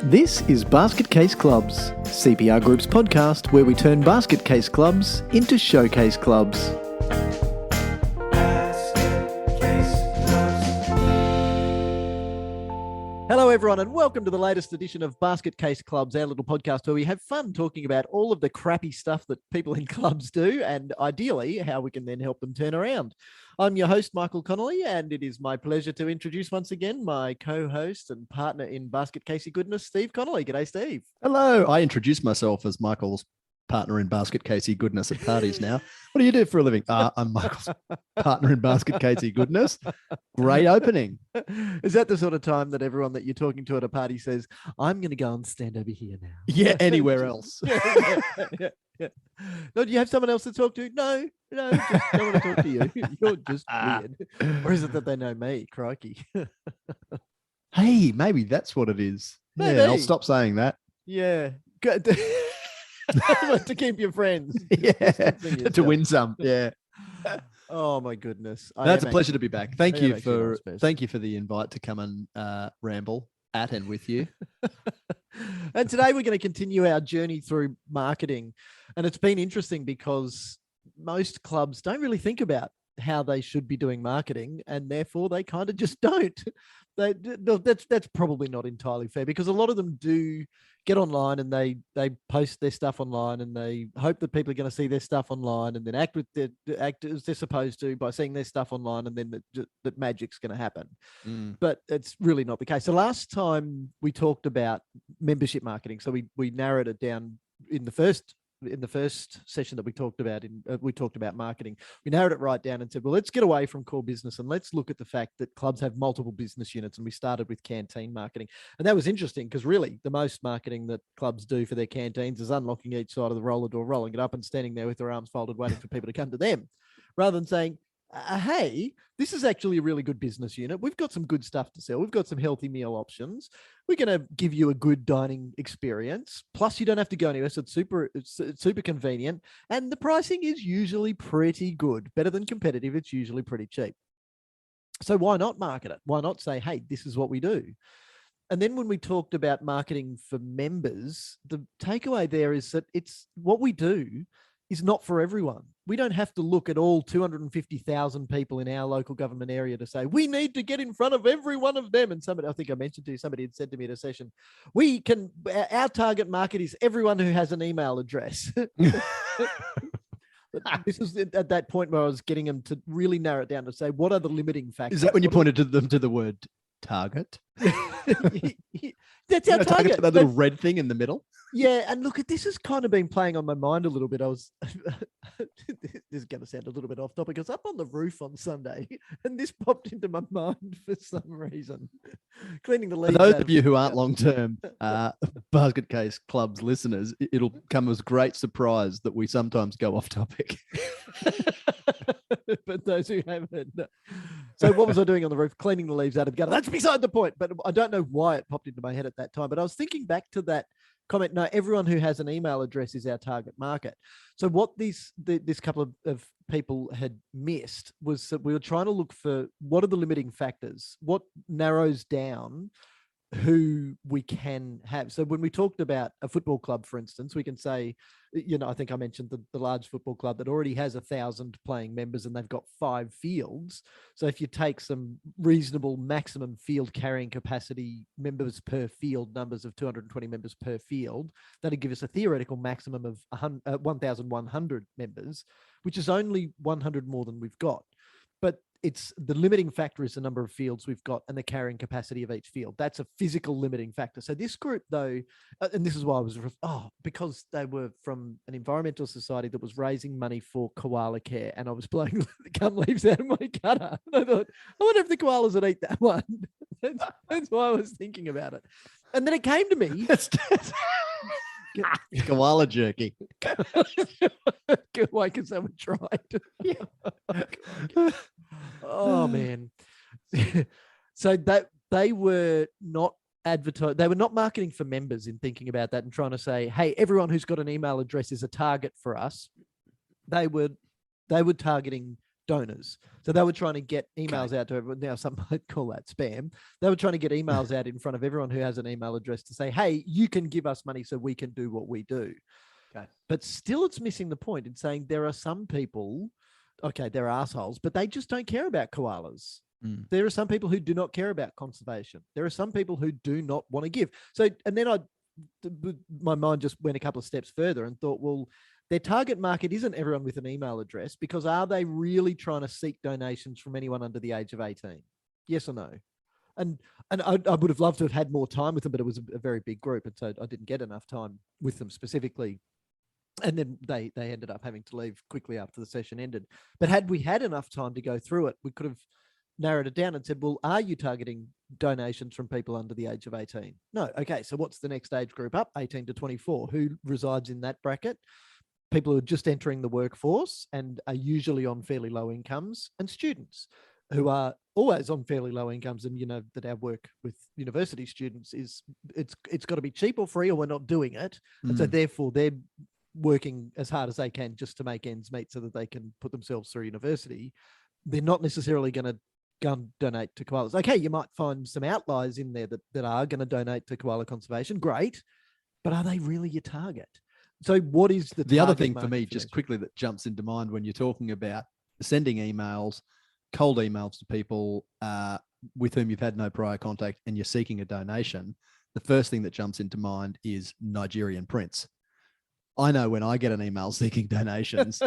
This is Basket Case Clubs, CPR Group's podcast where we turn basket case clubs into showcase clubs. Hello everyone and welcome to the latest edition of Basket Case Clubs, our little podcast where we have fun talking about all of the crappy stuff that people in clubs do and ideally how we can then help them turn around. I'm your host, Michael Connolly, and it is my pleasure to introduce once again my co-host and partner in Basket Casey Goodness, Steve Connolly. G'day, Steve. Hello. I introduced myself as Michael's partner in Basket Casey Goodness at parties now. What do you do for a living? I'm Michael's partner in Basket Casey Goodness. Great opening. Is that the sort of time that everyone that you're talking to at a party says, I'm going to go and stand over here now? Yeah, anywhere else. Yeah. No, do you have someone else to talk to? No, just don't want to talk to you. You're just weird. Or is it that they know me? Crikey. Hey, maybe that's what it is. Maybe. Yeah, I'll stop saying that. Yeah. Good. To keep your friends. Yeah, to win some. Yeah. Oh my goodness. That's a pleasure to be back. Thank you for the invite to come and ramble at and with you. And today we're going to continue our journey through marketing. And it's been interesting because most clubs don't really think about how they should be doing marketing, and therefore they kind of just don't. That's probably not entirely fair, because a lot of them do get online and they post their stuff online and they hope that people are going to see their stuff online and then act as they're supposed to by seeing their stuff online, and then that magic's going to happen. But it's really not the case. So last time we talked about membership marketing, so we narrowed it down in the first session that we talked about marketing. We narrowed it right down and said, well, let's get away from core business and let's look at the fact that clubs have multiple business units. And we started with canteen marketing. And that was interesting because really the most marketing that clubs do for their canteens is unlocking each side of the roller door, rolling it up and standing there with their arms folded, waiting for people to come to them, rather than saying, hey, this is actually a really good business unit. We've got some good stuff to sell. We've got some healthy meal options. We're going to give you a good dining experience. Plus, you don't have to go anywhere. So it's super convenient. And the pricing is usually pretty good. Better than competitive. It's usually pretty cheap. So why not market it? Why not say, hey, this is what we do? And then when we talked about marketing for members, the takeaway there is that it's what we do is not for everyone. We don't have to look at all 250,000 people in our local government area to say, we need to get in front of every one of them. And somebody, I think I mentioned to you, somebody had said to me at a session, our target market is everyone who has an email address. This is at that point where I was getting them to really narrow it down to say, what are the limiting factors? Is that when you pointed to them to the word target? That's our target. That little red thing in the middle. Yeah, and look, this has kind of been playing on my mind a little bit. This is going to sound a little bit off topic. I was up on the roof on Sunday, and this popped into my mind for some reason. Cleaning the leaves. For those of you who aren't long-term Basket Case Clubs listeners, it'll come as a great surprise that we sometimes go off topic. But those who haven't. So what was I doing on the roof? Cleaning the leaves out of the gutter. That's beside the point. But I don't know why it popped into my head at that time. But I was thinking back to that comment. No, everyone who has an email address is our target market. So what this couple of people had missed was that we were trying to look for what are the limiting factors, what narrows down who we can have. So when we talked about a football club, for instance, we can say, I think I mentioned the large football club that already has 1,000 playing members and they've got 5 fields. So if you take some reasonable maximum field carrying capacity members per field, numbers of 220 members per field, that'd give us a theoretical maximum of 1,100 members, which is only 100 more than we've got. But it's the limiting factor is the number of fields we've got and the carrying capacity of each field. That's a physical limiting factor. So this group, though, and this is why I was, because they were from an environmental society that was raising money for koala care, and I was blowing the gum leaves out of my gutter. And I thought, I wonder if the koalas would eat that one. That's why I was thinking about it. And then it came to me. Koala jerky. Why? Because someone tried. Yeah. Oh man. So that they were not advertising. They were not marketing for members in thinking about that and trying to say, hey, everyone who's got an email address is a target for us. They were targeting donors. So they were trying to get emails out to everyone. Now some might call that spam. They were trying to get emails out in front of everyone who has an email address to say, hey, you can give us money so we can do what we do. Okay. But still it's missing the point in saying there are some people, okay, they're assholes, but they just don't care about koalas. There are some people who do not care about conservation. There are some people who do not want to give. So, and then my mind just went a couple of steps further and thought, well, their target market isn't everyone with an email address, because are they really trying to seek donations from anyone under the age of 18? Yes or no? And I would have loved to have had more time with them, but it was a very big group, and so I didn't get enough time with them specifically. And then they ended up having to leave quickly after the session ended. But had we had enough time to go through it, we could have narrowed it down and said, well, are you targeting donations from people under the age of 18? No. Okay, so what's the next age group up? 18 to 24. Who resides in that bracket? People who are just entering the workforce and are usually on fairly low incomes, and students who are always on fairly low incomes. And you know that our work with university students is it's got to be cheap or free, or we're not doing it. And so therefore they're working as hard as they can just to make ends meet so that they can put themselves through university. They're not necessarily going to go and donate to koalas. Okay, you might find some outliers in there that are going to donate to koala conservation. Great. But are they really your target? So what is the other thing for me, just quickly, that jumps into mind when you're talking about sending emails, cold emails to people with whom you've had no prior contact and you're seeking a donation, the first thing that jumps into mind is Nigerian prince. I know when I get an email seeking donations,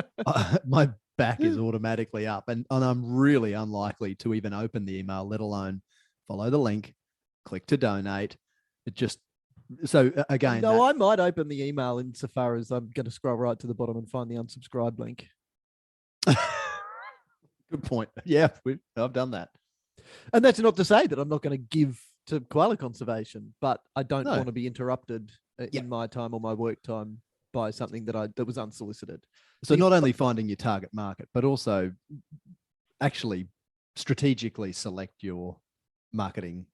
my back is automatically up, and I'm really unlikely to even open the email, let alone follow the link, click to donate. It just, so again, no, I might open the email insofar as I'm going to scroll right to the bottom and find the unsubscribe link. Good point. Yeah, I've done that. And that's not to say that I'm not going to give to koala conservation, but I don't want to be interrupted in my time or my work time by something that was unsolicited. So not only finding your target market, but also actually strategically select your marketing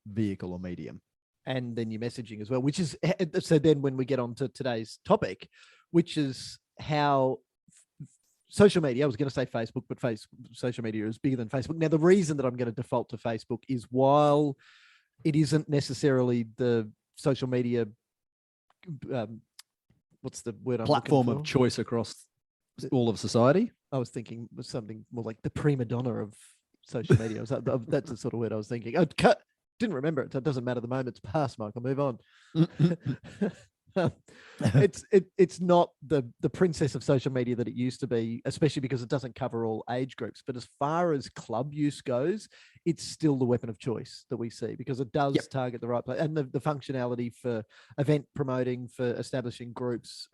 vehicle or medium. And then your messaging as well, which is, so then when we get on to today's topic, which is how social media, I was going to say Facebook, but social media is bigger than Facebook. Now, the reason that I'm going to default to Facebook is while it isn't necessarily the social media, what's the word I'm platform of choice across all of society. I was thinking was something more like the prima donna of social media. That's the sort of word I was thinking. Didn't remember it. So it doesn't matter. The moment's past, Michael. Move on. It's not the princess of social media that it used to be, especially because it doesn't cover all age groups. But as far as club use goes, it's still the weapon of choice that we see, because it does target the right place, and the functionality for event promoting, for establishing groups,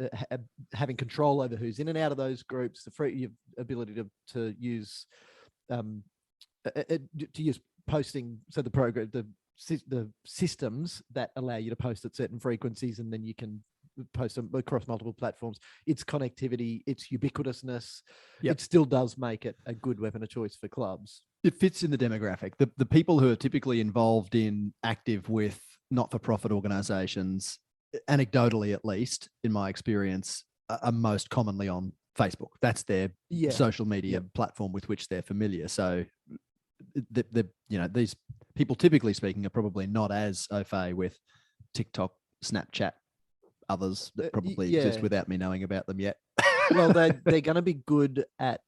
having control over who's in and out of those groups, the free ability to use posting, so the program, the systems that allow you to post at certain frequencies, and then you can post them across multiple platforms. Its connectivity, its ubiquitousness, it still does make it a good weapon of choice for clubs. It fits in the demographic. The people who are typically involved in active with not-for-profit organizations, anecdotally at least, in my experience, are most commonly on Facebook. That's their social media platform with which they're familiar. So these people, typically speaking, are probably not as au fait with TikTok, Snapchat, others that probably exist without me knowing about them yet. Well, they're going to be good at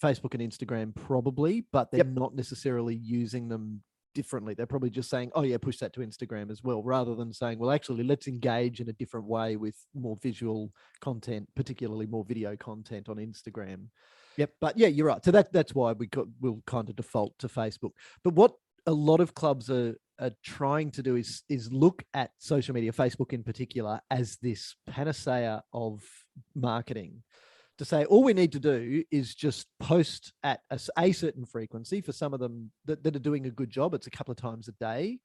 Facebook and Instagram probably, but they're not necessarily using them differently. They're probably just saying, oh yeah, push that to Instagram as well, rather than saying, well, actually, let's engage in a different way with more visual content, particularly more video content on Instagram. Yep. But yeah, you're right. So that's why we'll kind of default to Facebook. But what a lot of clubs are trying to do is look at social media, Facebook in particular, as this panacea of marketing, to say all we need to do is just post at a certain frequency. For some of them that are doing a good job, it's a couple of times a day.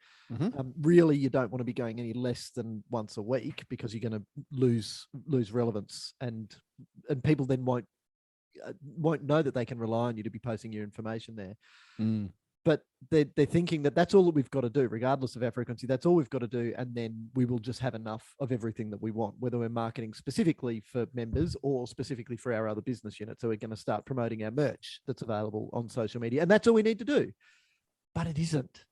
Really, you don't want to be going any less than once a week, because you're going to lose relevance, and people then won't know that they can rely on you to be posting your information there. but they're thinking that that's all that we've got to do, regardless of our frequency. That's all we've got to do, and then we will just have enough of everything that we want, whether we're marketing specifically for members or specifically for our other business units. So we're going to start promoting our merch that's available on social media, and that's all we need to do. But it isn't.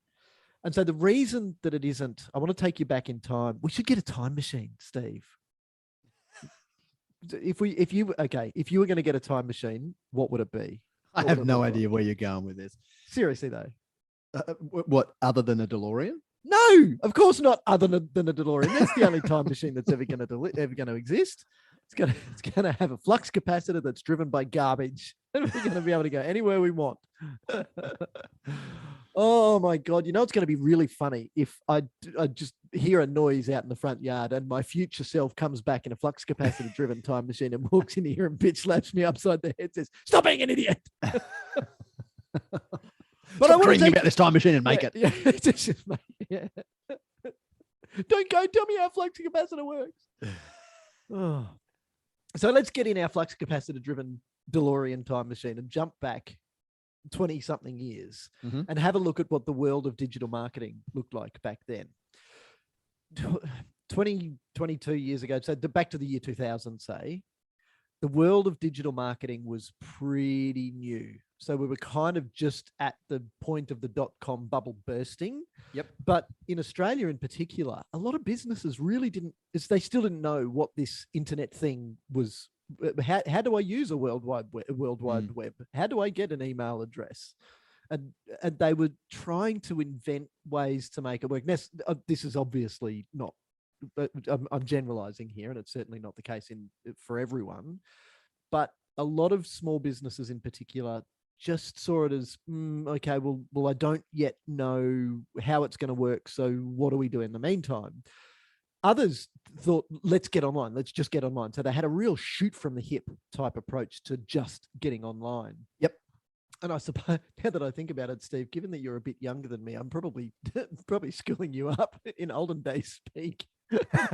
And so the reason that it isn't, I want to take you back in time. We should get a time machine, Steve. If you were going to get a time machine, what would it be? I have no idea where you're going with this. Seriously, though. What, other than a DeLorean? No, of course not. Other than a DeLorean, that's the only time machine that's ever going to exist. It's going to have a flux capacitor that's driven by garbage, and we're going to be able to go anywhere we want. Oh my God! You know it's going to be really funny if I just hear a noise out in the front yard, and my future self comes back in a flux capacitor driven time machine and walks in here and bitch slaps me upside the head, says, "Stop being an idiot." But I want to dream about this time machine and make it. Yeah. Don't go tell me how flux capacitor works. Oh. So let's get in our flux capacitor driven DeLorean time machine and jump back 20 something years and have a look at what the world of digital marketing looked like back then. 22 years ago, so back to the year 2000, say, the world of digital marketing was pretty new. So we were kind of just at the point of the .com bubble bursting. Yep. But in Australia in particular, a lot of businesses really they still didn't know what this internet thing was. How do I use a World Wide Web? How do I get an email address? And they were trying to invent ways to make it work. Now, this is obviously not, I'm generalizing here, and it's certainly not the case for everyone. But a lot of small businesses in particular just saw it as, okay, well, I don't yet know how it's going to work. So what do we do in the meantime? Others thought, let's get online. Let's just get online. So they had a real shoot from the hip type approach to just getting online. Yep. And I suppose, now that I think about it, Steve, given that you're a bit younger than me, I'm probably schooling you up in olden days speak,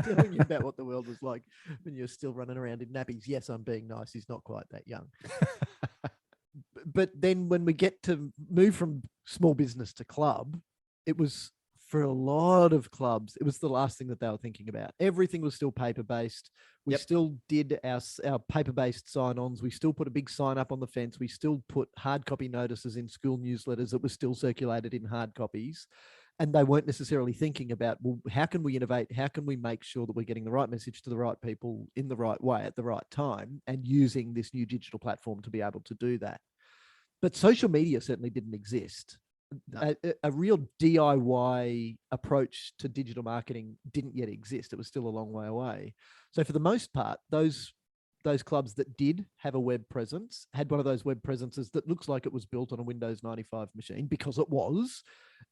telling you about what the world was like when you're still running around in nappies. Yes, I'm being nice. He's not quite that young. But then when we get to move from small business to club, it was, for a lot of clubs, it was the last thing that they were thinking about. Everything was still paper-based. We still did our paper-based sign-ons. We still put a big sign up on the fence. We still put hard copy notices in school newsletters that were still circulated in hard copies. And they weren't necessarily thinking about, well, how can we innovate? How can we make sure that we're getting the right message to the right people in the right way at the right time, and using this new digital platform to be able to do that? But social media certainly didn't exist. No. A real DIY approach to digital marketing didn't yet exist. It was still a long way away. So for the most part, those clubs that did have a web presence had one of those web presences that looks like it was built on a Windows 95 machine, because it was.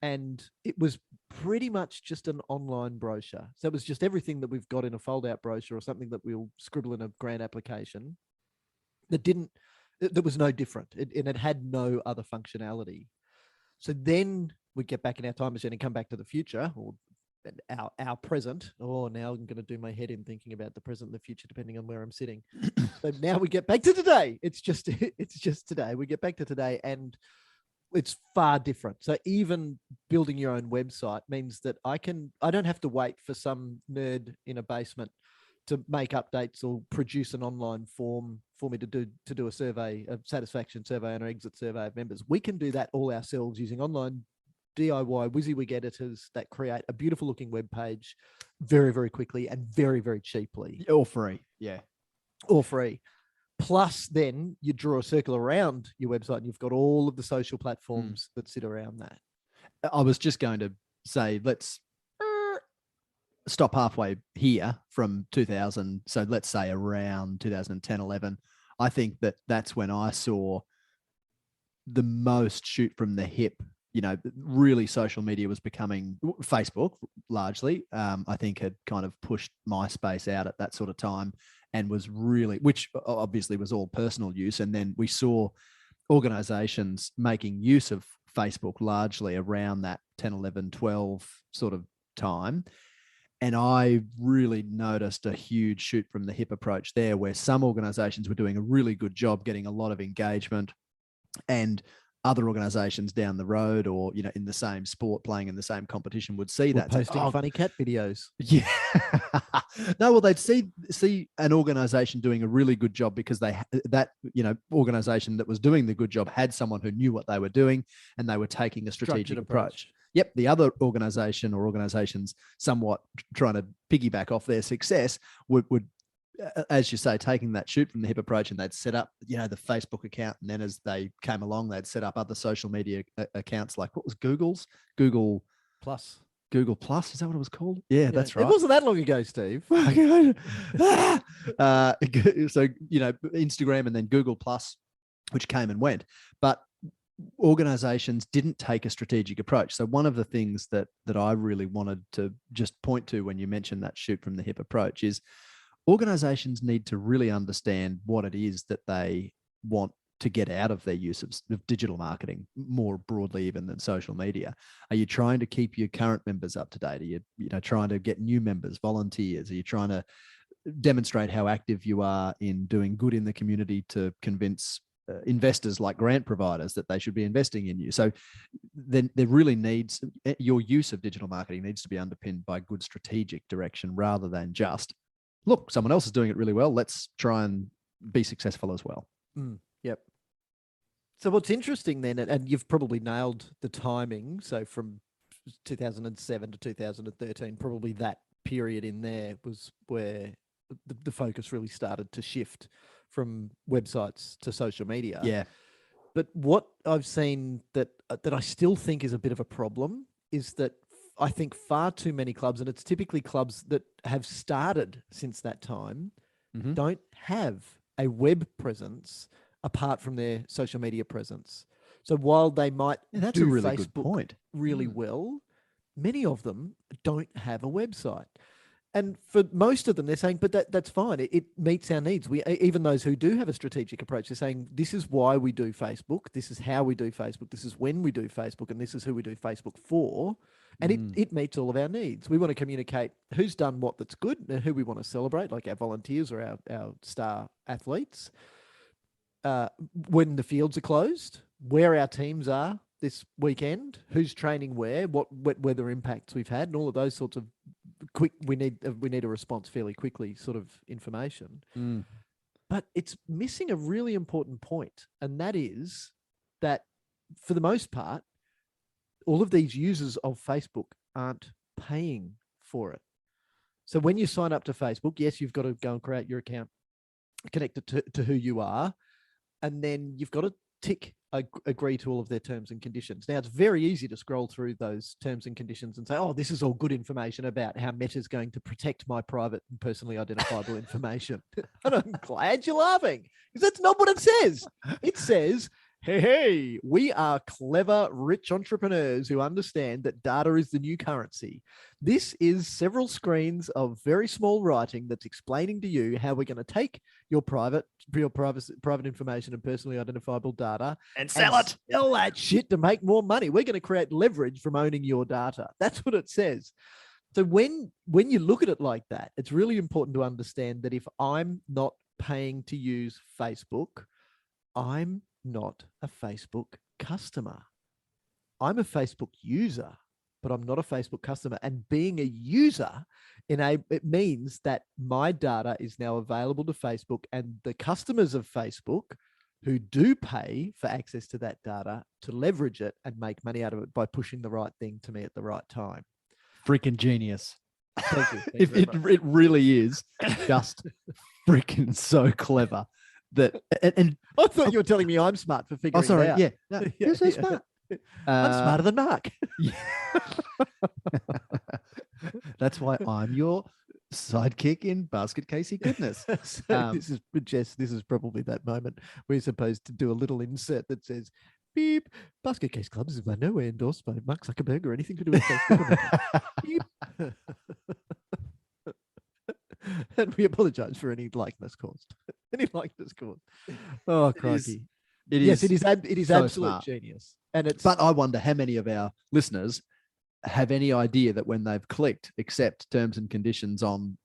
And it was pretty much just an online brochure. So it was just everything that we've got in a fold-out brochure, or something that we'll scribble in a grant application, that was no different. And it had no other functionality. So then we get back in our time machine and come back to the future, or our present. Oh, now I'm going to do my head in thinking about the present and the future, depending on where I'm sitting. So now we get back to today. It's just today. We get back to today, and it's far different. So even building your own website means that I don't have to wait for some nerd in a basement to make updates or produce an online form for me to do a survey, a satisfaction survey and an exit survey of members. We can do that all ourselves using online DIY WYSIWYG editors that create a beautiful looking web page very, very quickly and very, very cheaply. All free. Yeah. All free. Plus then you draw a circle around your website and you've got all of the social platforms that sit around that. I was just going to say, let's stop halfway here from 2000. So let's say around 2010, 11. I think that's when I saw the most shoot from the hip. You know, really social media was becoming, Facebook largely, I think had kind of pushed MySpace out at that sort of time, and was really, which obviously was all personal use. And then we saw organizations making use of Facebook largely around that 10, 11, 12 sort of time. And I really noticed a huge shoot from the hip approach there, where some organizations were doing a really good job getting a lot of engagement and other organizations down the road or, in the same sport, playing in the same competition would see that. Posting funny cat videos. Yeah. No, well, they'd see an organization doing a really good job because that organization that was doing the good job had someone who knew what they were doing and they were taking a strategic approach. Yep. The other organization or organizations somewhat trying to piggyback off their success would as you say, taking that shoot from the hip approach, and they'd set up, the Facebook account. And then as they came along, they'd set up other social media accounts, like what was Google Plus. Is that what it was called? Yeah, that's right. It wasn't that long ago, Steve. So, Instagram and then Google Plus, which came and went. But organizations didn't take a strategic approach. So one of the things that I really wanted to just point to when you mentioned that shoot from the hip approach is organizations need to really understand what it is that they want to get out of their use of digital marketing, more broadly even than social media. Are you trying to keep your current members up to date? Are you trying to get new members, volunteers? Are you trying to demonstrate how active you are in doing good in the community to convince investors like grant providers that they should be investing in you? So then there really needs, your use of digital marketing needs to be underpinned by good strategic direction rather than just, look, someone else is doing it really well, let's try and be successful as well. Yep. So what's interesting then, and you've probably nailed the timing. So from 2007 to 2013, probably that period in there was where the focus really started to shift from websites to social media. Yeah. But what I've seen that I still think is a bit of a problem is that I think far too many clubs, and it's typically clubs that have started since that time, don't have a web presence apart from their social media presence. So while they might that's do a really Facebook good point. really well, many of them don't have a website. And for most of them, they're saying, but that's fine. It meets our needs. Even those who do have a strategic approach, they're saying, this is why we do Facebook. This is how we do Facebook. This is when we do Facebook. And this is who we do Facebook for. And it meets all of our needs. We want to communicate who's done what that's good and who we want to celebrate, like our volunteers or our star athletes. When the fields are closed, where our teams are this weekend, who's training where, what weather impacts we've had, and all of those sorts of quick. We need a response fairly quickly, sort of information. But it's missing a really important point, and that is that for the most part, all of these users of Facebook aren't paying for it. So when you sign up to Facebook, yes, you've got to go and create your account, connect it to who you are, and then you've got to agree to all of their terms and conditions. Now, it's very easy to scroll through those terms and conditions and say, oh, this is all good information about how Meta is going to protect my private and personally identifiable information. And I'm glad you're laughing, because that's not what it says. It says, hey, we are clever, rich entrepreneurs who understand that data is the new currency. This is several screens of very small writing that's explaining to you how we're going to take your private information and personally identifiable data and sell it. Sell that shit to make more money. We're going to create leverage from owning your data. That's what it says. So when you look at it like that, it's really important to understand that if I'm not paying to use Facebook, I'm not a Facebook customer. I'm a Facebook user, but I'm not a Facebook customer. And being a user, it means that my data is now available to Facebook, and the customers of Facebook who do pay for access to that data to leverage it and make money out of it by pushing the right thing to me at the right time. Freaking genius. Thank you. It really is just freaking so clever. That and I thought you were telling me I'm smart for figuring it out. Yeah. No, you're so smart. I'm smarter than Mark. That's why I'm your sidekick in Basket Casey goodness. So this is Jess. This is probably that moment we're supposed to do a little insert that says, "Beep, Basket Case Clubs is by no way endorsed by Mark Zuckerberg or anything to do with Facebook." Beep. And we apologize for any likeness caused. Oh, crikey. It is so absolute smart. genius. And But I wonder how many of our listeners have any idea that when they've clicked accept terms and conditions on,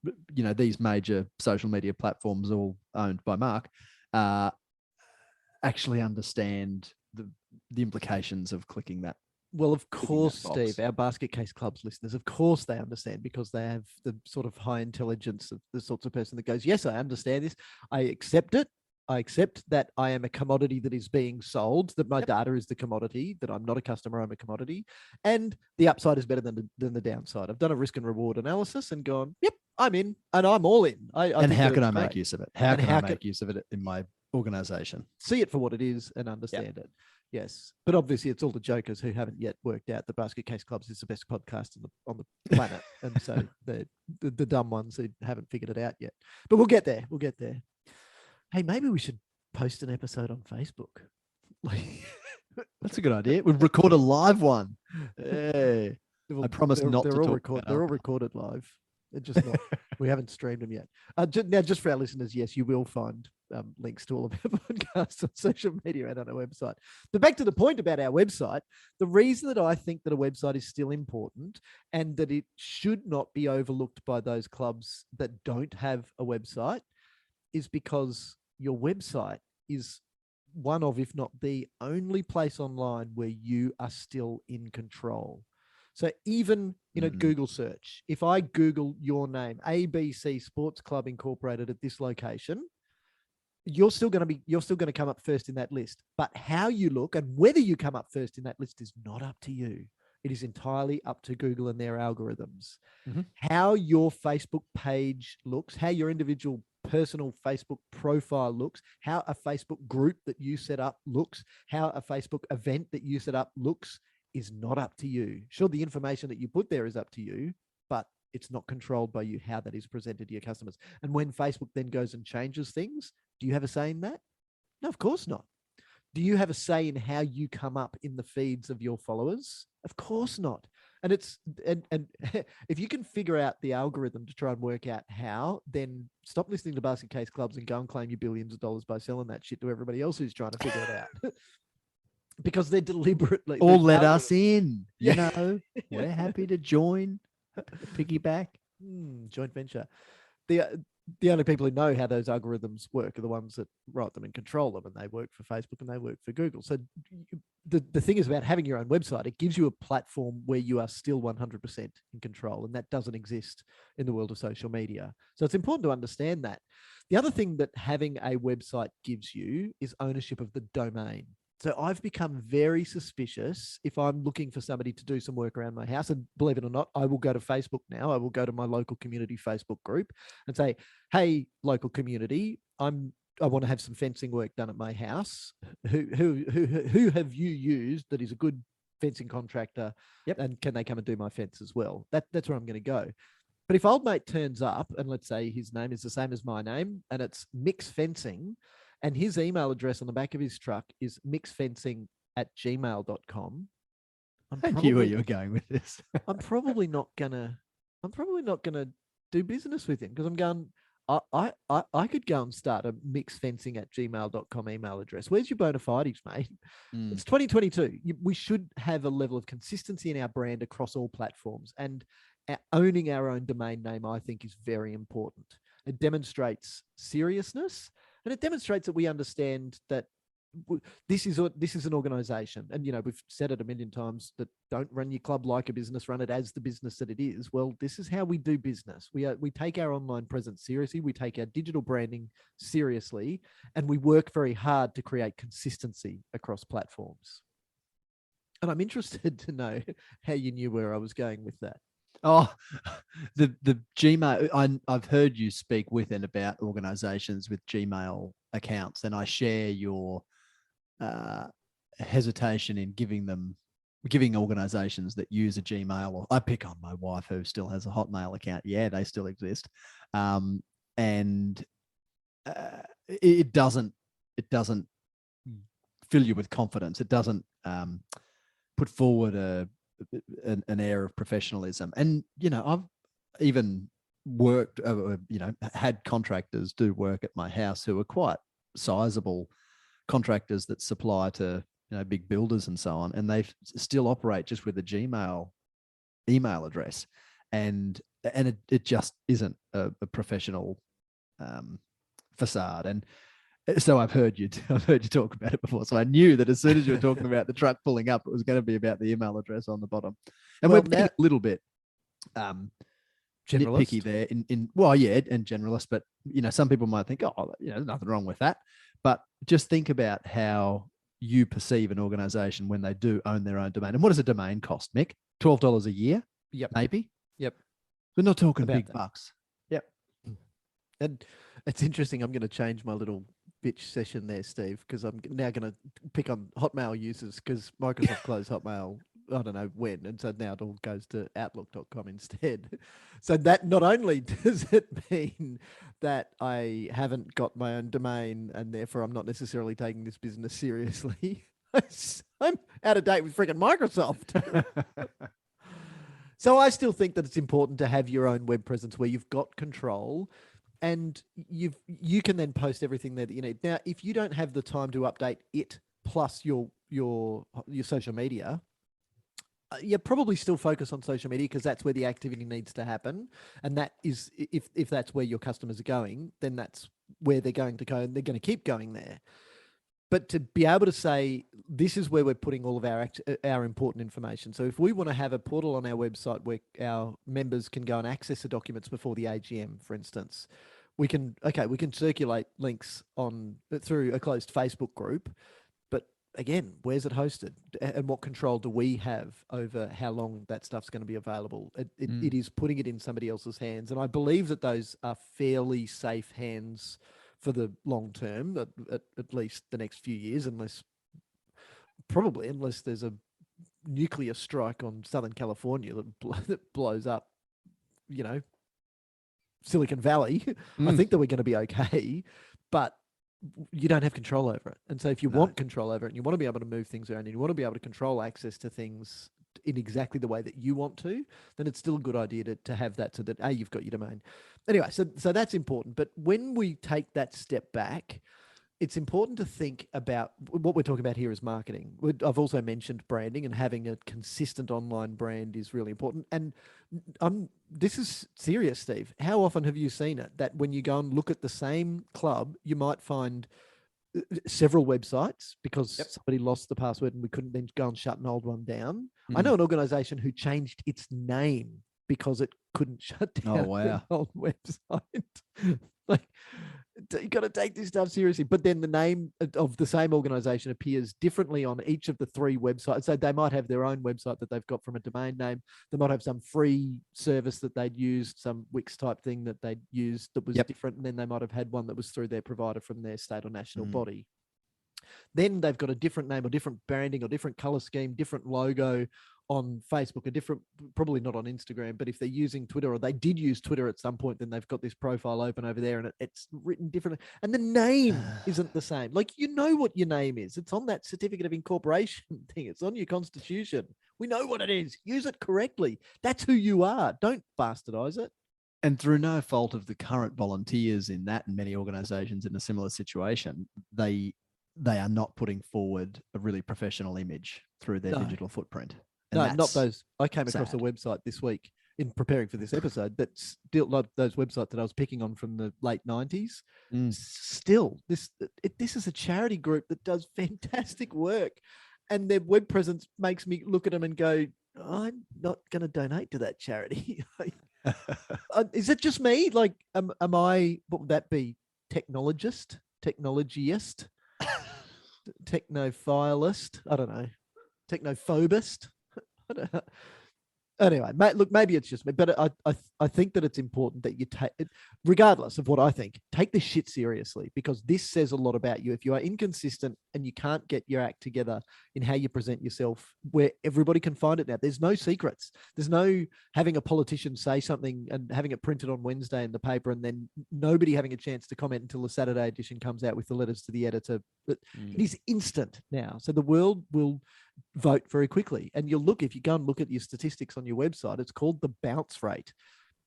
these major social media platforms all owned by Mark, actually understand the implications of clicking that. Well, of Ticking that course, box. Steve, our Basket Case Clubs listeners, of course they understand, because they have the sort of high intelligence of the sorts of person that goes, yes, I understand this. I accept it. I accept that I am a commodity that is being sold, that my Yep. data is the commodity, that I'm not a customer, I'm a commodity. And the upside is better than the downside. I've done a risk and reward analysis and gone, yep, I'm in, and I'm all in. I And think how that can it's I make great. use of it? How And can I how can- make use of it in my organization? See it for what it is and understand it. Yes, but obviously it's all the jokers who haven't yet worked out the Basket Case Clubs is the best podcast on the planet, and so the dumb ones who haven't figured it out yet. But we'll get there. We'll get there. Hey, maybe we should post an episode on Facebook. That's a good idea. We'll record a live one. Hey, I promise not to they're all talk record. about They're all alcohol. recorded live. They're just not. We haven't streamed them yet. Now, just for our listeners, yes, you will find links to all of our podcasts on social media and on our website. But back to the point about our website, the reason that I think that a website is still important and that it should not be overlooked by those clubs that don't have a website is because your website is one of, if not the only place online where you are still in control. So even in a Google search, if I Google your name, ABC Sports Club Incorporated at this location, you're still going to come up first in that list. But how you look and whether you come up first in that list is not up to you. It is entirely up to Google and their algorithms. Mhm. How your Facebook page looks, how your individual personal Facebook profile looks, how a Facebook group that you set up looks, how a Facebook event that you set up looks, is not up to you. Sure, the information that you put there is up to you, but it's not controlled by you how that is presented to your customers. And when Facebook then goes and changes things, do you have a say in that? No, of course not. Do you have a say in how you come up in the feeds of your followers? Of course not. And if you can figure out the algorithm to try and work out how, then stop listening to Basket Case Clubs and go and claim your billions of dollars by selling that shit to everybody else who's trying to figure it out. Because they're deliberately Or the let algorithm- us in. You Yeah. know, we're happy to join, piggyback. Joint venture. The only people who know how those algorithms work are the ones that write them and control them, and they work for Facebook and they work for Google. So the thing is about having your own website, it gives you a platform where you are still 100% in control, and that doesn't exist in the world of social media. So it's important to understand that. The other thing that having a website gives you is ownership of the domain. So I've become very suspicious if I'm looking for somebody to do some work around my house. And believe it or not, I will go to Facebook now. I will go to my local community Facebook group and say, hey, local community, I want to have some fencing work done at my house. Who have you used that is a good fencing contractor? Yep. And can they come and do my fence as well? That's where I'm going to go. But if old mate turns up and let's say his name is the same as my name and it's Mix Fencing, and his email address on the back of his truck is mixfencing@gmail.com. I knew where you were going with this. I'm probably not gonna do business with him because I'm going. I could go and start a mixfencing@gmail.com email address. Where's your bona fides, mate? It's 2022. We should have a level of consistency in our brand across all platforms, and owning our own domain name, I think, is very important. It demonstrates seriousness. And it demonstrates that we understand that this is an organization. And, we've said it a million times that don't run your club like a business, run it as the business that it is. Well, this is how we do business. We take our online presence seriously. We take our digital branding seriously, and we work very hard to create consistency across platforms. And I'm interested to know how you knew where I was going with that. Oh, the Gmail. I've heard you speak with and about organizations with Gmail accounts, and I share your hesitation in giving organizations that use a Gmail. Or I pick on my wife who still has a Hotmail account. Yeah, they still exist, and it doesn't fill you with confidence. It doesn't put forward an air of professionalism. And I've even worked had contractors do work at my house who are quite sizable contractors that supply to big builders and so on, and they still operate just with a Gmail email address, and it just isn't a professional facade. And So I've heard you talk about it before. So I knew that as soon as you were talking about the truck pulling up, it was going to be about the email address on the bottom. And Well, we're being a little bit nitpicky Generalist. there and generalist, but some people might think, oh, there's nothing wrong with that. But just think about how you perceive an organization when they do own their own domain. And what does a domain cost, Mick? $12 a year? Yep. Maybe? Yep. We're not talking About big that. bucks. And it's interesting. I'm going to change my little bitch session there, Steve, because I'm now going to pick on Hotmail users because Microsoft closed Hotmail. I don't know when, and so now it all goes to Outlook.com instead. So that not only does it mean that I haven't got my own domain, and therefore I'm not necessarily taking this business seriously. I'm out of date with freaking Microsoft. So I still think that it's important to have your own web presence where you've got control and you can then post everything there that you need. Now, if you don't have the time to update it plus your social media, you probably still focus on social media because that's where the activity needs to happen. And that is, if that's where your customers are going, then that's where they're going to go and they're going to keep going there. But to be able to say, this is where we're putting all of our important information. So if we want to have a portal on our website where our members can go and access the documents before the AGM, for instance, we can circulate links through a closed Facebook group. But again, where's it hosted? And what control do we have over how long that stuff's going to be available? It is putting it in somebody else's hands. And I believe that those are fairly safe hands for the long term, at least the next few years, unless there's a nuclear strike on Southern California that blows up, Silicon Valley. I think that we're going to be okay, but you don't have control over it. And so if you want control over it and you want to be able to move things around and you want to be able to control access to things in exactly the way that you want to, then it's still a good idea to have that so that you've got your domain. Anyway, so that's important. But when we take that step back, it's important to think about what we're talking about here is marketing. I've also mentioned branding, and having a consistent online brand is really important. And this is serious, Steve. How often have you seen it that when you go and look at the same club, you might find several websites because somebody lost the password and we couldn't then go and shut an old one down. I know an organization who changed its name because it couldn't shut down an old website. Like, you got to take this stuff seriously. But then the name of the same organization appears differently on each of the three websites. So they might have their own website that they've got from a domain name. They might have some free service that they'd used, some Wix type thing that they'd used that was different. And then they might have had one that was through their provider from their state or national body. Then they've got a different name or different branding or different color scheme, different logo on Facebook, a different, probably not on Instagram, but if they're using Twitter or they did use Twitter at some point, then they've got this profile open over there and it's written differently. And the name isn't the same. Like, you know what your name is. It's on that certificate of incorporation thing. It's on your constitution. We know what it is. Use it correctly. That's who you are. Don't bastardize it. And through no fault of the current volunteers in that and many organizations in a similar situation, they are not putting forward a really professional image through their digital footprint. And no, not those. I came across a website this week in preparing for this episode that's still like those websites that I was picking on from the late 90s. Still, this is a charity group that does fantastic work, and their web presence makes me look at them and go, I'm not going to donate to that charity. Is it just me? Like, am I, what would that be? Technologist? Technologyist? Technophilist? I don't know. Technophobist? Anyway, look, maybe it's just me, but I think that it's important that you take, regardless of what I think, take this shit seriously, because this says a lot about you. If you are inconsistent and you can't get your act together in how you present yourself, where everybody can find it now, there's no secrets. There's no having a politician say something and having it printed on Wednesday in the paper and then nobody having a chance to comment until the Saturday edition comes out with the letters to the editor. But it is instant now. So the world will vote very quickly. And you'll look, if you go and look at your statistics on your website, it's called the bounce rate.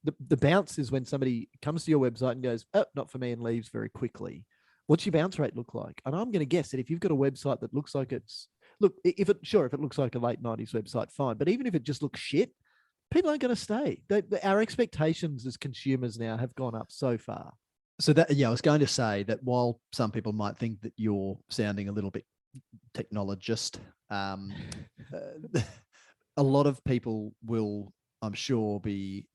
The bounce is when somebody comes to your website and goes, oh, not for me, and leaves very quickly. What's your bounce rate look like? And I'm going to guess that if you've got a website that looks like if it looks like a late 90s website, fine. But even if it just looks shit, people aren't going to stay. Our expectations as consumers now have gone up so far. So that, yeah, I was going to say that while some people might think that you're sounding a little bit technologist, a lot of people will, I'm sure, be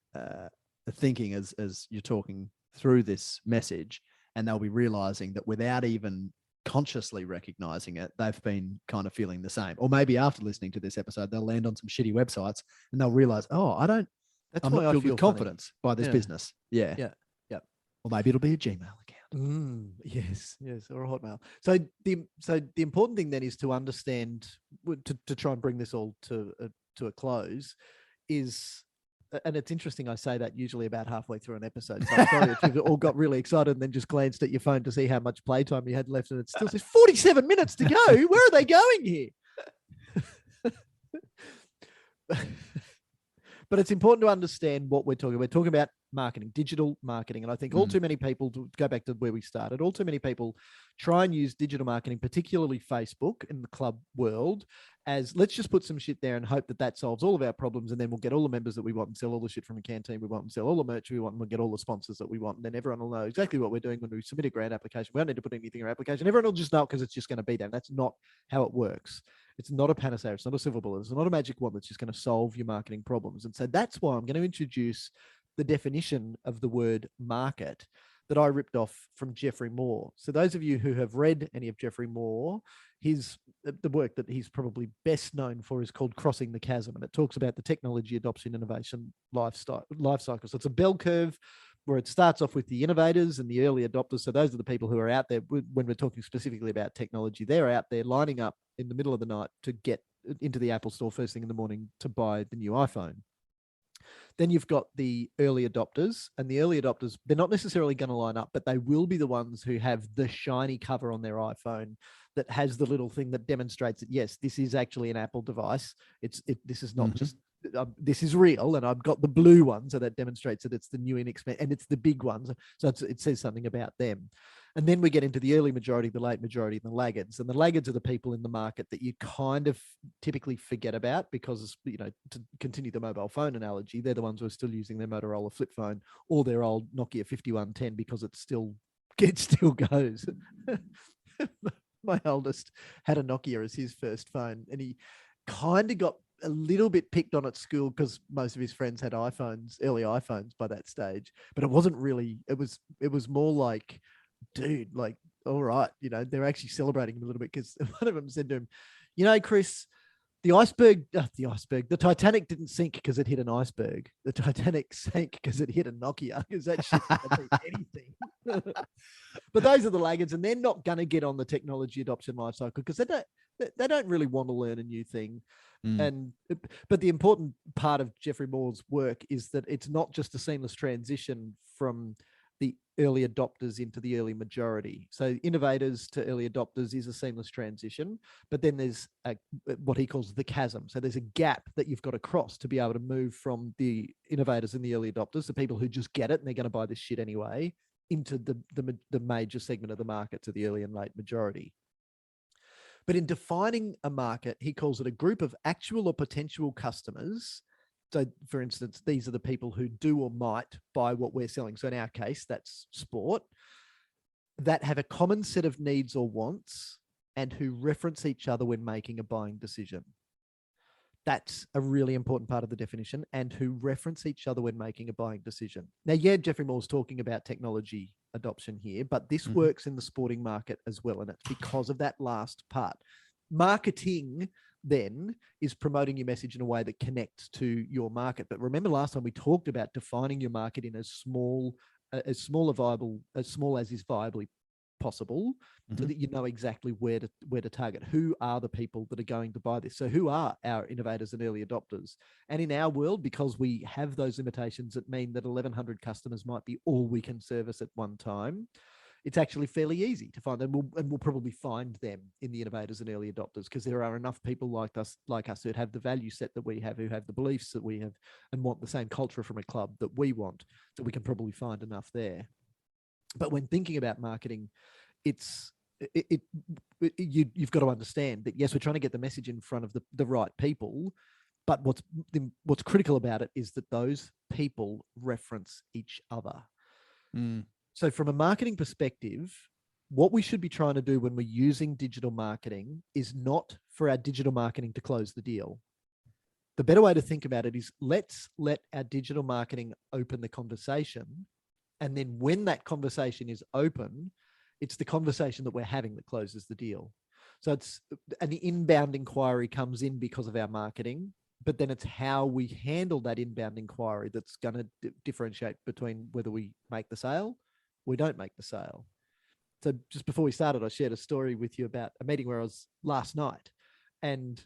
thinking as you're talking through this message, and they'll be realizing that without even consciously recognizing it, they've been kind of feeling the same. Or maybe after listening to this episode, they'll land on some shitty websites and they'll realize, oh, That's I'm why not I filled feel with funny. confidence by this Yeah. business. Yeah. Yeah. Yep. Or maybe it'll be a Gmail account. Yes, or a Hotmail. So the important thing then is to understand, to try and bring this all to a close, is, and it's interesting I say that usually about halfway through an episode. So I'm sorry if you've all got really excited and then just glanced at your phone to see how much playtime you had left, and it still says 47 minutes to go. Where are they going here? But it's important to understand what we're talking about. We're talking about marketing, digital marketing. And I think all too many people, to go back to where we started, all too many people try and use digital marketing, particularly Facebook in the club world, as let's just put some shit there and hope that that solves all of our problems. And then we'll get all the members that we want and sell all the shit from a canteen we want and sell all the merch we want, and we'll get all the sponsors that we want. And then everyone will know exactly what we're doing when we submit a grant application. We don't need to put anything in our application. Everyone will just know because it's just going to be there. And that's not how it works. It's not a panacea. It's not a silver bullet. It's not a magic wand that's just going to solve your marketing problems. And so that's why I'm going to introduce the definition of the word market that I ripped off from Geoffrey Moore. So those of you who have read any of Geoffrey Moore, the work that he's probably best known for is called Crossing the Chasm. And it talks about the technology adoption, innovation, life cycle. So it's a bell curve where it starts off with the innovators and the early adopters. So those are the people who are out there when we're talking specifically about technology. They're out there lining up in the middle of the night to get into the Apple store first thing in the morning to buy the new iPhone. Then you've got the early adopters, and the early adopters, they're not necessarily going to line up, but they will be the ones who have the shiny cover on their iPhone that has the little thing that demonstrates that, yes, this is actually an Apple device. This is not just, this is real, and I've got the blue one, so that demonstrates that it's the new inexpensive, and it's the big ones, so it says something about them. And then we get into the early majority, the late majority, and the laggards. And the laggards are the people in the market that you kind of typically forget about because, to continue the mobile phone analogy, they're the ones who are still using their Motorola flip phone or their old Nokia 5110 because it still goes. My oldest had a Nokia as his first phone, and he kind of got a little bit picked on at school because most of his friends had iPhones, early iPhones by that stage. But it wasn't really, it was more like, dude, like, all right, they're actually celebrating him a little bit because one of them said to him, Chris, the Titanic didn't sink because it hit an iceberg. The Titanic sank because it hit a Nokia, because that shit can be anything. But those are the laggards, and they're not going to get on the technology adoption life cycle because they don't really want to learn a new thing. But the important part of Geoffrey Moore's work is that it's not just a seamless transition from the early adopters into the early majority. So innovators to early adopters is a seamless transition, but then there's what he calls the chasm. So there's a gap that you've got to cross to be able to move from the innovators and the early adopters, the people who just get it and they're going to buy this shit anyway, into the major segment of the market, to the early and late majority. But in defining a market, he calls it a group of actual or potential customers. So, for instance, these are the people who do or might buy what we're selling. So in our case, that's sport, that have a common set of needs or wants and who reference each other when making a buying decision. That's a really important part of the definition, and who reference each other when making a buying decision. Now, yeah, Geoffrey Moore's talking about technology adoption here, but this works in the sporting market as well. And it's because of that last part. Marketing then is promoting your message in a way that connects to your market. But remember last time we talked about defining your market in as small as is viably possible, so that you know exactly where to target. Who are the people that are going to buy this? So who are our innovators and early adopters? And in our world, because we have those limitations that mean that 1,100 customers might be all we can service at one time, it's actually fairly easy to find them, and we'll probably find them in the innovators and early adopters, because there are enough people like us who have the value set that we have, who have the beliefs that we have, and want the same culture from a club that we want, that we can probably find enough there. But when thinking about marketing, you've got to understand that, yes, we're trying to get the message in front of the right people, but what's critical about it is that those people reference each other. So from a marketing perspective, what we should be trying to do when we're using digital marketing is not for our digital marketing to close the deal. The better way to think about it is let's let our digital marketing open the conversation. And then when that conversation is open, it's the conversation that we're having that closes the deal. So it's an inbound inquiry comes in because of our marketing, but then it's how we handle that inbound inquiry that's going to differentiate between whether we make the sale, we don't make the sale. So just before we started, I shared a story with you about a meeting where I was last night, and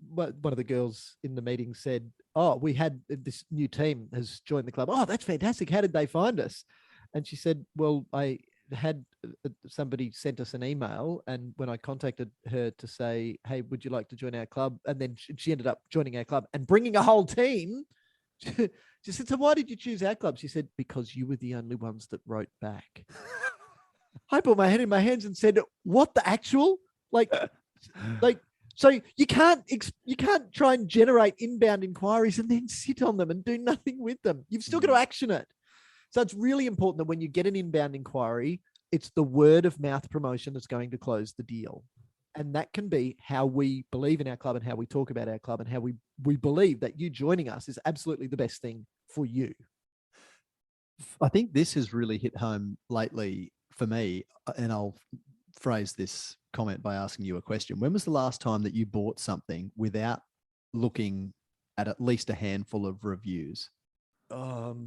one of the girls in the meeting said, "Oh, we had this new team has joined the club. Oh, that's fantastic. How did they find us?" And she said, "Well, I had somebody sent us an email, and when I contacted her to say, 'Hey, would you like to join our club?' and then she ended up joining our club and bringing a whole team." She said, "So why did you choose our club?" She said, "Because you were the only ones that wrote back." I put my head in my hands and said, "What the actual like?" So you can't try and generate inbound inquiries and then sit on them and do nothing with them. You've still got to action it. So it's really important that when you get an inbound inquiry, it's the word of mouth promotion that's going to close the deal. And that can be how we believe in our club and how we talk about our club and how we believe that you joining us is absolutely the best thing for you. I think this has really hit home lately for me, and I'll phrase this comment by asking you a question. When was the last time that you bought something without looking at least a handful of reviews? So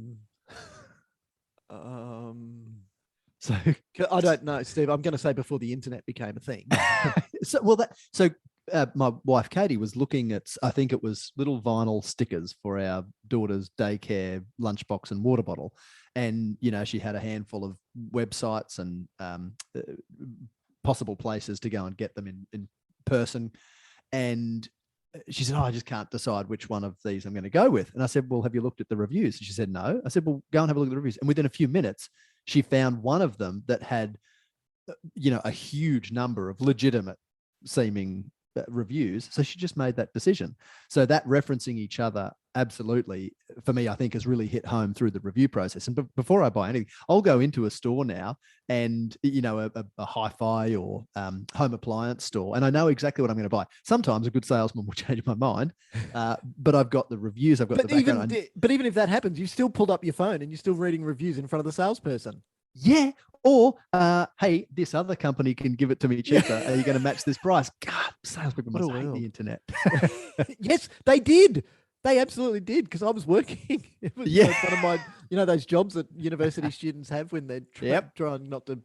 I don't know, Steve. I'm going to say before the internet became a thing. My wife Katie was looking at, I think it was little vinyl stickers for our daughter's daycare lunchbox and water bottle, and she had a handful of websites and possible places to go and get them in person, and she said, "Oh, I just can't decide which one of these I'm going to go with." And I said, "Well, have you looked at the reviews?" And she said, "No." I said, "Well, go and have a look at the reviews." And within a few minutes, she found one of them that had, a huge number of legitimate seeming reviews. So she just made that decision. So that referencing each other, absolutely, for me, I think has really hit home through the review process. And before I buy anything, I'll go into a store now and, a hi-fi or home appliance store, and I know exactly what I'm going to buy. Sometimes a good salesman will change my mind, but I've got the reviews, I've got the background. But even if that happens, you still pulled up your phone and you're still reading reviews in front of the salesperson. Yeah. Or, hey, this other company can give it to me cheaper. Are you going to match this price? God, salespeople must hate the internet. Yes, they did. They absolutely did, because I was working. It was one of my, those jobs that university students have when they're trying not to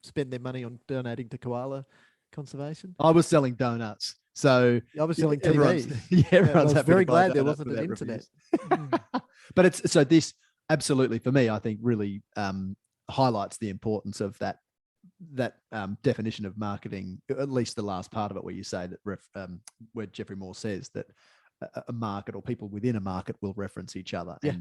spend their money on donating to koala conservation. I was selling donuts. So I was selling everyone's, TVs. everyone's I was very glad there wasn't an internet. But this absolutely, for me, I think really highlights the importance of that definition of marketing, at least the last part of it, where you say that where Geoffrey Moore says that a market or people within a market will reference each other. Yeah.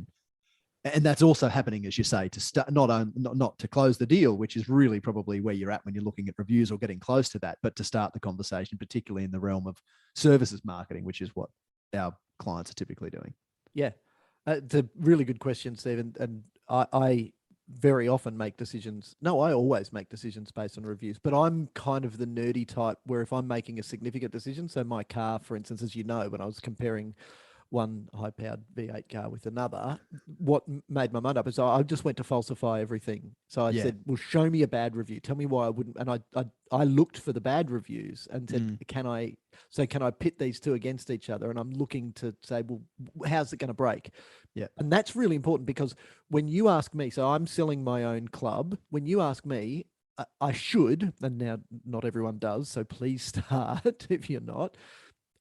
And that's also happening, as you say, to start not to close the deal, which is really probably where you're at when you're looking at reviews or getting close to that, but to start the conversation, particularly in the realm of services marketing, which is what our clients are typically doing. Yeah, it's a really good question, Stephen. And I very often make decisions. No, I always make decisions based on reviews, but I'm kind of the nerdy type where if I'm making a significant decision, so my car, for instance, as you know, when I was comparing one high-powered V8 car with another, what made my mind up is I just went to falsify everything. So I said, well, show me a bad review. Tell me why I wouldn't. And I looked for the bad reviews and said, can I pit these two against each other? And I'm looking to say, well, how's it going to break? Yeah. And that's really important, because when you ask me, so I'm selling my own club. When you ask me, I should, and now not everyone does, so please start if you're not.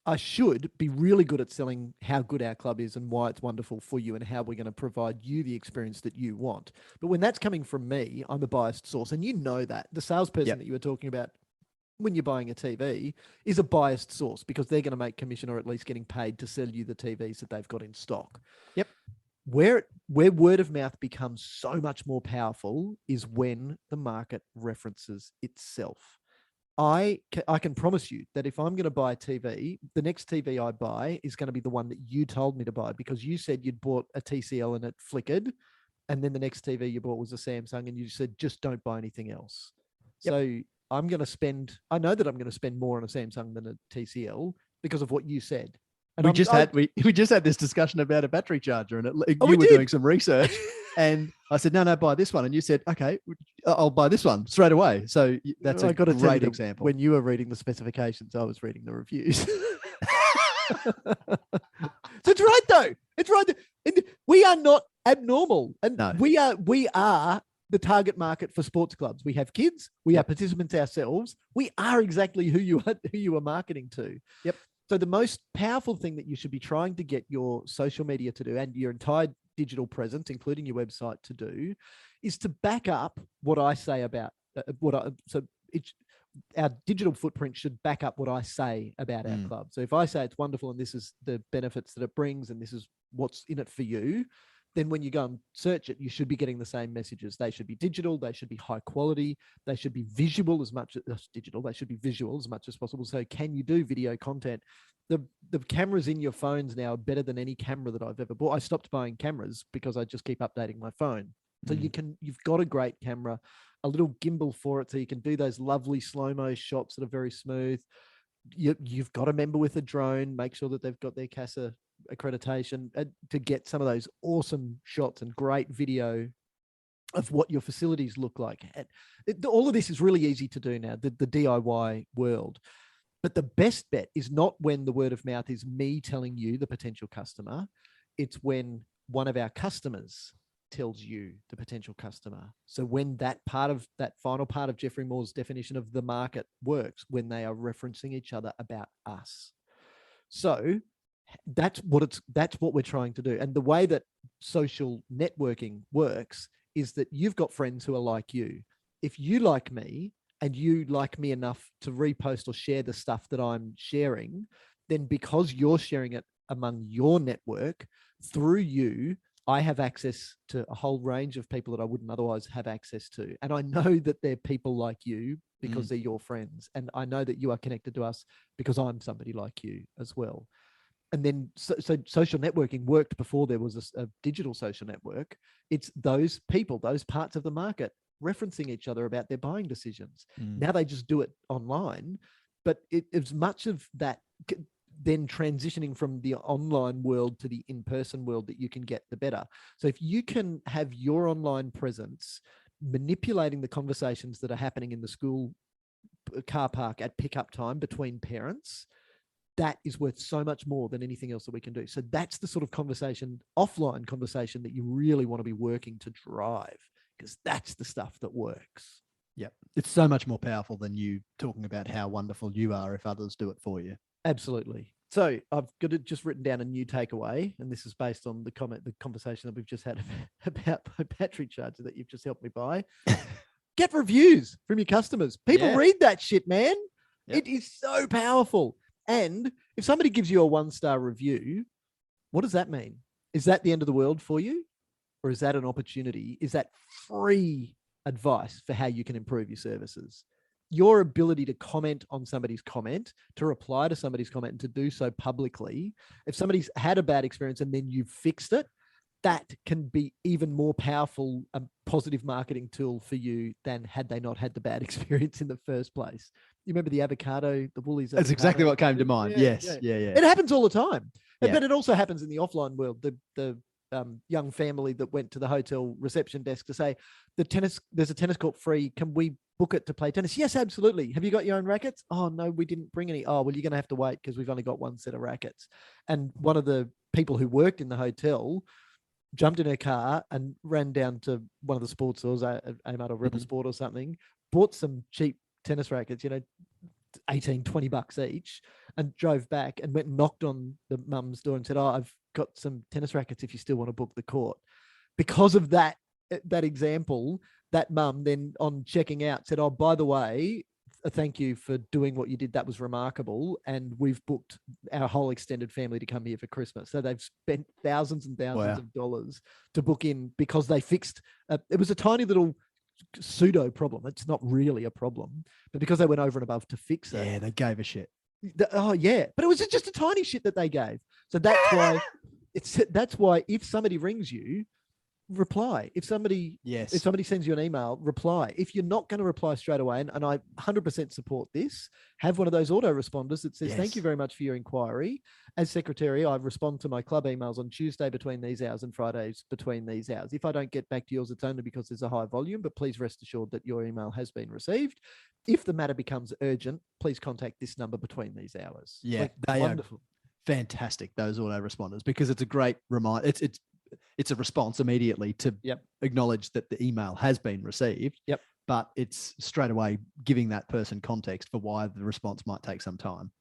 I should be really good at selling how good our club is and why it's wonderful for you and how we're going to provide you the experience that you want. But when that's coming from me, I'm a biased source. And you know that. The salesperson that you were talking about when you're buying a TV is a biased source, because they're going to make commission or at least getting paid to sell you the TVs that they've got in stock. Yep. Where word of mouth becomes so much more powerful is when the market references itself. I can promise you that if I'm going to buy a TV, the next TV I buy is going to be the one that you told me to buy, because you said you'd bought a TCL and it flickered. and then the next TV you bought was a Samsung, and you said, just don't buy anything else. Yep. So I know that I'm going to spend more on a Samsung than a TCL because of what you said. And we just had this discussion about a battery charger, and you were did. doing some research, and I said, no, buy this one. And you said, okay, I'll buy this one straight away. So that's a great example. When you were reading the specifications, I was reading the reviews. So it's right though. It's right. We are not abnormal, and No. we are the target market for sports clubs. We have kids. We are participants ourselves. We are exactly who you are marketing to. Yep. So the most powerful thing that you should be trying to get your social media to do, and your entire digital presence, including your website, to do, is to back up what I say about our digital footprint should back up what I say about our club. So if I say it's wonderful and this is the benefits that it brings and this is what's in it for you, then when you go and search it, you should be getting the same messages. They should be digital. They should be high quality. They should be visual as much as digital. They should be visual as much as possible. So can you do video content? The cameras in your phones now are better than any camera that I've ever bought. I stopped buying cameras because I just keep updating my phone. So you've got a great camera, a little gimbal for it, so you can do those lovely slow-mo shots that are very smooth. You've got a member with a drone. Make sure that they've got their CASA accreditation to get some of those awesome shots and great video of what your facilities look like. All of this is really easy to do now, the DIY world. But the best bet is not when the word of mouth is me telling you, the potential customer. It's when one of our customers tells you, the potential customer. So when that final part of Jeffrey Moore's definition of the market works, when they are referencing each other about us. So that's what we're trying to do. And the way that social networking works is that you've got friends who are like you. If you like me and you like me enough to repost or share the stuff that I'm sharing, then because you're sharing it among your network, through you, I have access to a whole range of people that I wouldn't otherwise have access to. And I know that they're people like you because they're your friends. And I know that you are connected to us because I'm somebody like you as well. And then so social networking worked before there was a digital social network. It's those people, those parts of the market referencing each other about their buying decisions. Now they just do it online, but it's much of that then transitioning from the online world to the in-person world that you can get, the better. So if you can have your online presence manipulating the conversations that are happening in the school car park at pickup time between parents, that is worth so much more than anything else that we can do. So that's the sort of offline conversation that you really want to be working to drive, because that's the stuff that works. Yeah. It's so much more powerful than you talking about how wonderful you are if others do it for you. Absolutely. So I've just written down a new takeaway, and this is based on the conversation that we've just had about my battery charger that you've just helped me buy. Get reviews from your customers. People read that shit, man. Yep. It is so powerful. And if somebody gives you a 1-star review, what does that mean? Is that the end of the world for you? Or is that an opportunity? Is that free advice for how you can improve your services? Your ability to comment on somebody's comment, to reply to somebody's comment, and to do so publicly, if somebody's had a bad experience and then you've fixed it, that can be even more powerful, a positive marketing tool for you than had they not had the bad experience in the first place. You remember the avocado, the Woolies? That's exactly what came to mind. Yes. Yeah. It happens all the time. Yeah. But it also happens in the offline world. The young family that went to the hotel reception desk to say, there's a tennis court free. Can we book it to play tennis? Yes, absolutely. Have you got your own rackets? Oh, no, we didn't bring any. Oh, well, you're going to have to wait because we've only got one set of rackets. And one of the people who worked in the hotel jumped in her car and ran down to one of the sports stores, Amart or Rebel Sport or something, bought some cheap tennis rackets, $18-20 each, and drove back and went and knocked on the mum's door and said, oh, I've got some tennis rackets if you still want to book the court. Because of that example, that mum then on checking out said, oh, by the way, thank you for doing what you did. That was remarkable. And we've booked our whole extended family to come here for Christmas. So they've spent thousands and thousands of dollars to book in because they fixed, it was a tiny little pseudo problem. It's not really a problem, but because they went over and above to fix it. Yeah, they gave a shit. Oh yeah, but it was just a tiny shit that they gave. So that's why that's why if somebody rings you, reply. If somebody Yes. if somebody sends you an email, reply. If you're not going to reply straight away, and I 100% support this, have one of those autoresponders that says, thank you Yes. very much for your inquiry. As secretary, I respond to my club emails on Tuesday between these hours and Fridays between these hours. If I don't get back to yours, it's only because there's a high volume, but please rest assured that your email has been received. If the matter becomes urgent, please contact this number between these hours. Yeah, Like, they wonderful. are fantastic, those autoresponders, because it's a great reminder. It's a response immediately to Yep. acknowledge that the email has been received. Yep. But it's straight away giving that person context for why the response might take some time.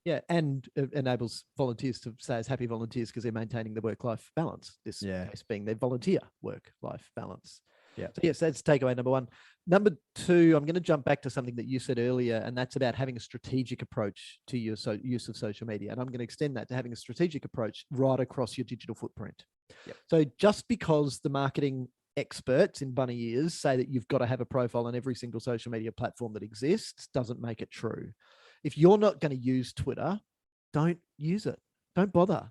Yeah, and it enables volunteers to stay as happy volunteers because they're maintaining the work-life balance. This case being their volunteer work-life balance. Yeah. So yes, that's takeaway number one. Number two, I'm going to jump back to something that you said earlier, and that's about having a strategic approach to your use of social media. And I'm going to extend that to having a strategic approach right across your digital footprint. Yep. So just because the marketing experts in bunny ears say that you've got to have a profile on every single social media platform that exists doesn't make it true. If you're not going to use Twitter, don't use it. Don't bother.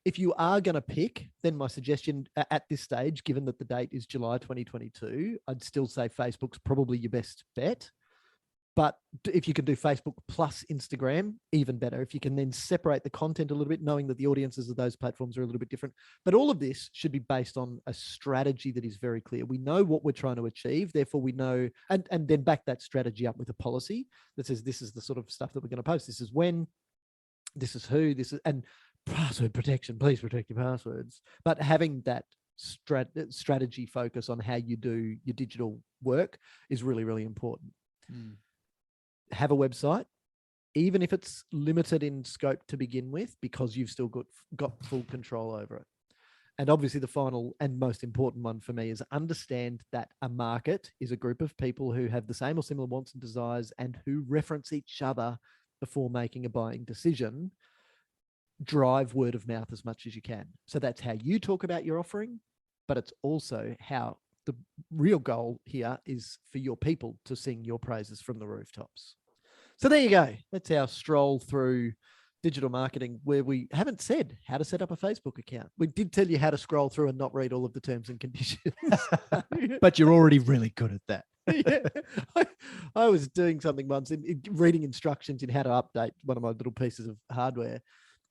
If you are going to pick, then my suggestion at this stage, given that the date is July 2022, I'd still say Facebook's probably your best bet. But if you can do Facebook plus Instagram, even better. If you can then separate the content a little bit, knowing that the audiences of those platforms are a little bit different. But all of this should be based on a strategy that is very clear. We know what we're trying to achieve. Therefore, we know, and then back that strategy up with a policy that says, this is the sort of stuff that we're going to post. This is when, this is who, this is, and password protection, please protect your passwords. But having that strategy focus on how you do your digital work is really, really important. Have a website, even if it's limited in scope to begin with, because you've still got full control over it. And obviously the final and most important one for me is understand that a market is a group of people who have the same or similar wants and desires and who reference each other before making a buying decision. Drive word of mouth as much as you can. So that's how you talk about your offering, but it's also how the real goal here is for your people to sing your praises from the rooftops. So there you go. That's our stroll through digital marketing, where we haven't said how to set up a Facebook account. We did tell you how to scroll through and not read all of the terms and conditions. But you're already really good at that. Yeah. I was doing something once, reading instructions in how to update one of my little pieces of hardware.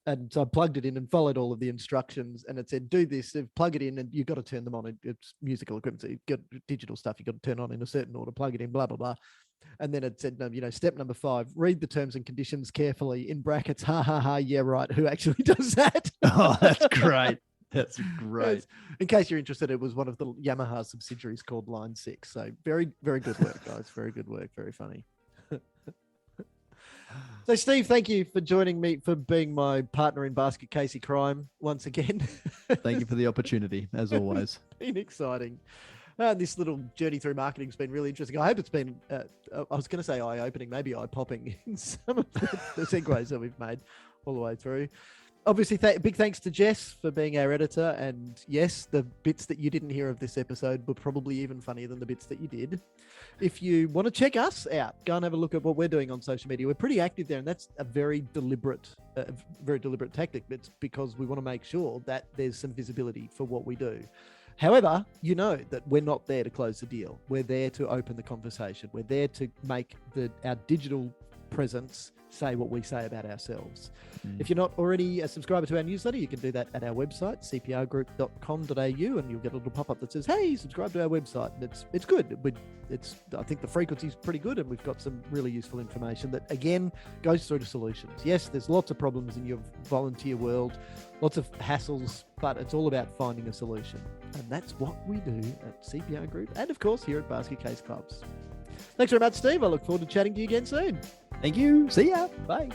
And so I plugged it in and followed all of the instructions, and it said, do this, plug it in, and you've got to turn them on. It's musical equipment. So you've got digital stuff you've got to turn on in a certain order, plug it in, blah, blah, blah. And then it said, step number 5, read the terms and conditions carefully, in brackets, ha, ha, ha, yeah, right. Who actually does that? Oh, that's great. That's great. In case you're interested, it was one of the Yamaha subsidiaries called Line 6. So very, very good work, guys. Very good work. Very funny. So, Steve, thank you for joining me, for being my partner in Basket Casey Crime once again. Thank you for the opportunity, as always. Been exciting. This little journey through marketing has been really interesting. I hope it's been, I was going to say eye-opening, maybe eye-popping in some of the segues that we've made all the way through. Obviously, big thanks to Jess for being our editor. And yes, the bits that you didn't hear of this episode were probably even funnier than the bits that you did. If you want to check us out, go and have a look at what we're doing on social media. We're pretty active there, and that's a very deliberate tactic. It's because we want to make sure that there's some visibility for what we do. However, you know that we're not there to close the deal. We're there to open the conversation. We're there to make our digital presence say what we say about ourselves. If you're not already a subscriber to our newsletter, you can do that at our website, cprgroup.com.au, and you'll get a little pop-up that says, hey, subscribe to our website. And it's good. I think the frequency is pretty good, and we've got some really useful information that, again, goes through to solutions. Yes, there's lots of problems in your volunteer world, lots of hassles, but it's all about finding a solution. And that's what we do at CPR Group, and of course here at Basket Case Clubs. Thanks very much, Steve. I look forward to chatting to you again soon. Thank you. See ya. Bye.